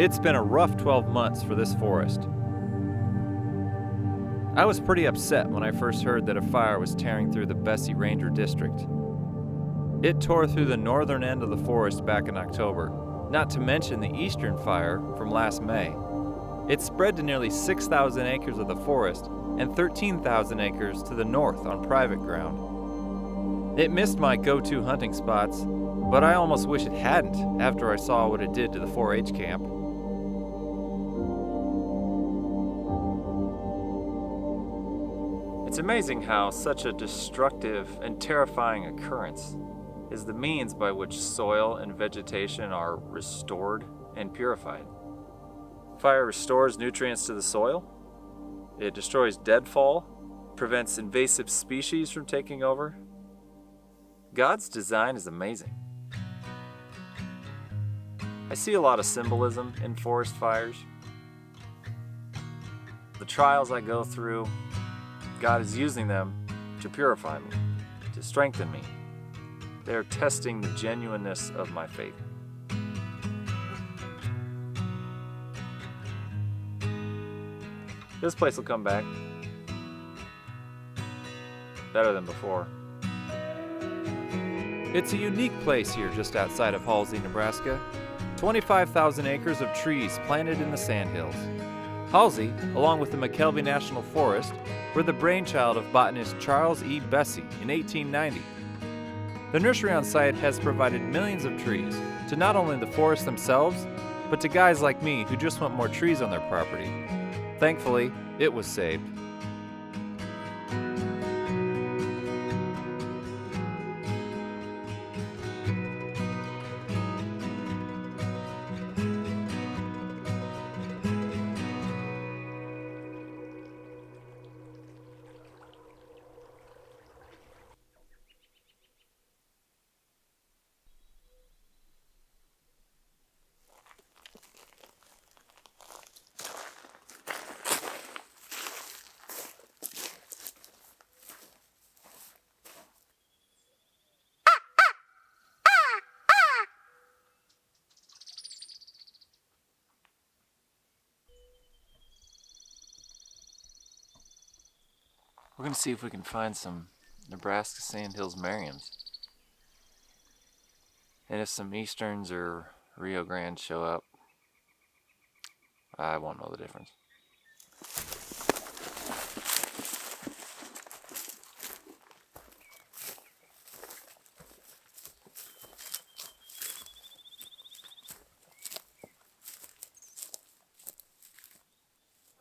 It's been a rough 12 months for this forest. I was pretty upset when I first heard that a fire was tearing through the Bessey Ranger District. It tore through the northern end of the forest back in October, not to mention the eastern fire from last May. It spread to nearly 6,000 acres of the forest and 13,000 acres to the north on private ground. It missed my go-to hunting spots, but I almost wish it hadn't after I saw what it did to the 4-H camp. It's amazing how such a destructive and terrifying occurrence is the means by which soil and vegetation are restored and purified. Fire restores nutrients to the soil. It destroys deadfall, prevents invasive species from taking over. God's design is amazing. I see a lot of symbolism in forest fires. The trials I go through, God is using them to purify me, to strengthen me. They are testing the genuineness of my faith. This place will come back better than before. It's a unique place here just outside of Halsey, Nebraska. 25,000 acres of trees planted in the sandhills. Halsey, along with the McKelvey National Forest, were the brainchild of botanist Charles E. Bessey in 1890. The nursery on site has provided millions of trees to not only the forests themselves, but to guys like me who just want more trees on their property. Thankfully, it was saved. We're going to see if we can find some Nebraska Sandhills Merriams. And if some Easterns or Rio Grandes show up, I won't know the difference.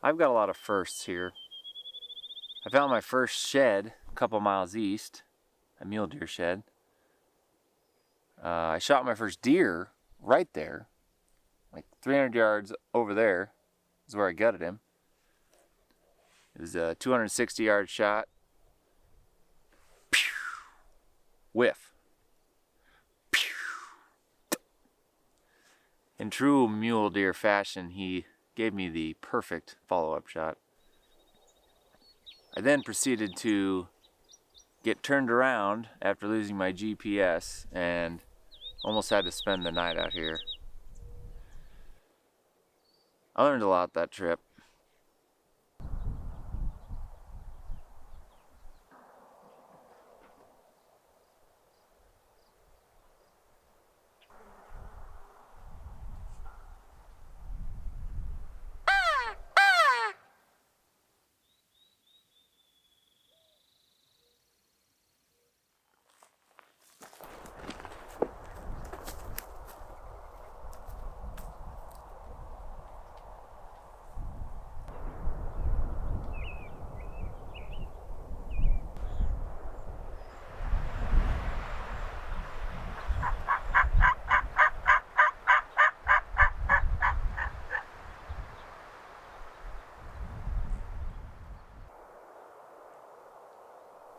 I've got a lot of firsts here. I found my first shed a couple miles east, a mule deer shed. I shot my first deer right there, like 300 yards over there is where I gutted him. It was a 260-yard shot. Pew! Whiff. Pew! In true mule deer fashion, he gave me the perfect follow-up shot. I then proceeded to get turned around after losing my GPS and almost had to spend the night out here. I learned a lot that trip.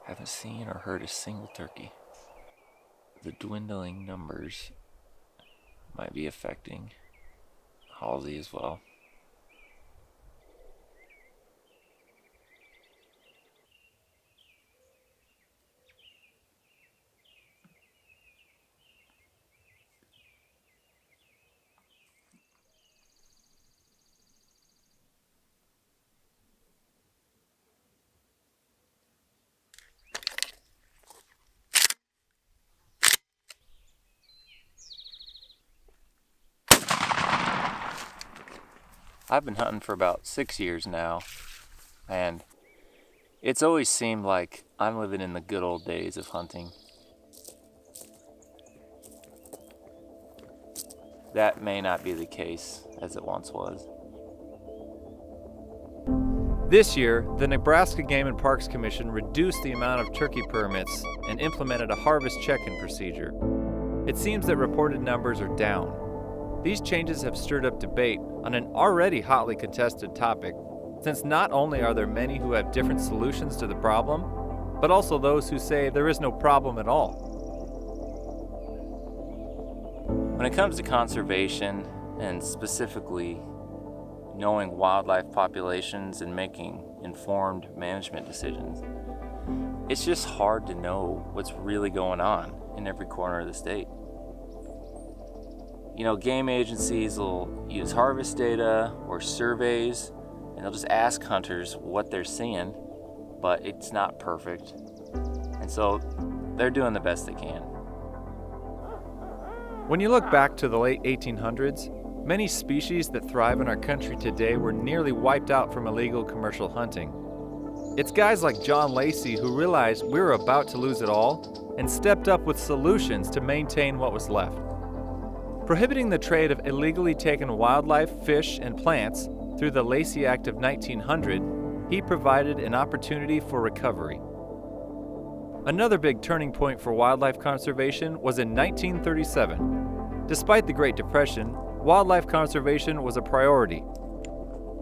Haven't seen or heard a single turkey. The dwindling numbers might be affecting Halsey as well. I've been hunting for about 6 years now, and it's always seemed like I'm living in the good old days of hunting. That may not be the case as it once was. This year, the Nebraska Game and Parks Commission reduced the amount of turkey permits and implemented a harvest check-in procedure. It seems that reported numbers are down. These changes have stirred up debate on an already hotly contested topic, since not only are there many who have different solutions to the problem, but also those who say there is no problem at all. When it comes to conservation, and specifically knowing wildlife populations and making informed management decisions, it's just hard to know what's really going on in every corner of the state. You know, game agencies will use harvest data or surveys, and they'll just ask hunters what they're seeing, but it's not perfect. And so they're doing the best they can. When you look back to the late 1800s, many species that thrive in our country today were nearly wiped out from illegal commercial hunting. It's guys like John Lacey who realized we were about to lose it all and stepped up with solutions to maintain what was left. Prohibiting the trade of illegally taken wildlife, fish, and plants through the Lacey Act of 1900, he provided an opportunity for recovery. Another big turning point for wildlife conservation was in 1937. Despite the Great Depression, wildlife conservation was a priority.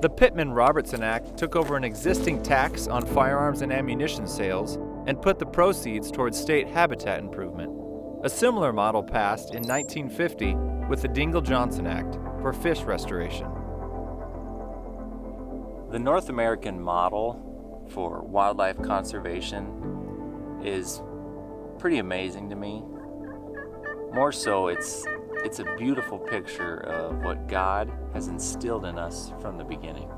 The Pittman-Robertson Act took over an existing tax on firearms and ammunition sales and put the proceeds towards state habitat improvement. A similar model passed in 1950 with the Dingell-Johnson Act for fish restoration. The North American model for wildlife conservation is pretty amazing to me. More so, it's a beautiful picture of what God has instilled in us from the beginning.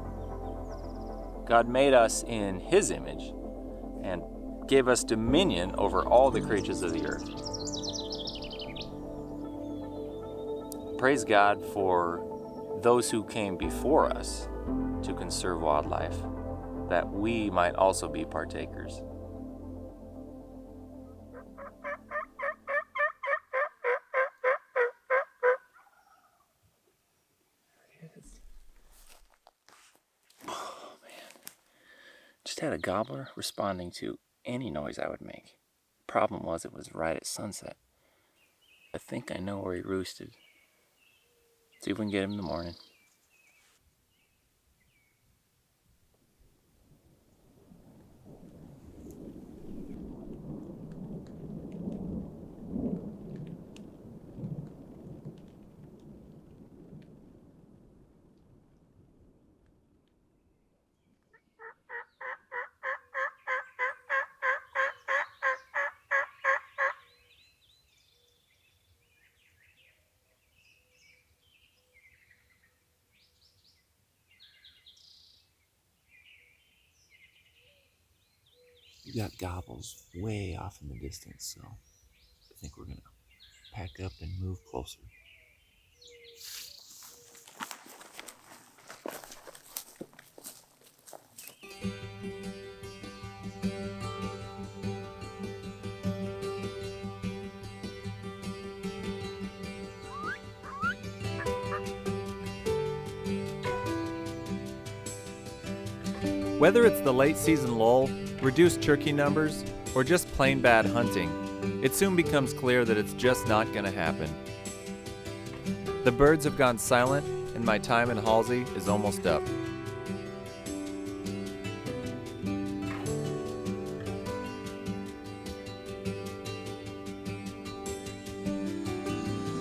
God made us in His image and gave us dominion over all the creatures of the earth. Praise God for those who came before us to conserve wildlife, that we might also be partakers. Just had a gobbler responding to any noise I would make. Problem was, it was right at sunset. I think I know where he roosted. See if we can get him in the morning. We got gobbles way off in the distance, so I think we're gonna pack up and move closer. Whether it's the late season lull, reduced turkey numbers, or just plain bad hunting, it soon becomes clear that it's just not going to happen. The birds have gone silent, and my time in Halsey is almost up.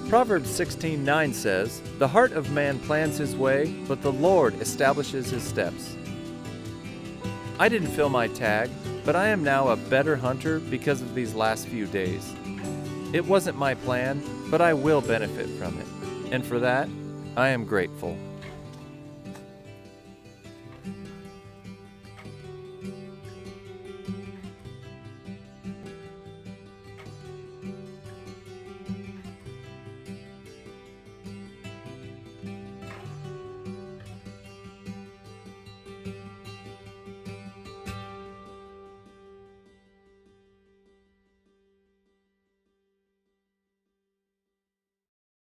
Proverbs 16:9 says, "The heart of man plans his way, but the Lord establishes his steps." I didn't fill my tag, but I am now a better hunter because of these last few days. It wasn't my plan, but I will benefit from it, and for that, I am grateful.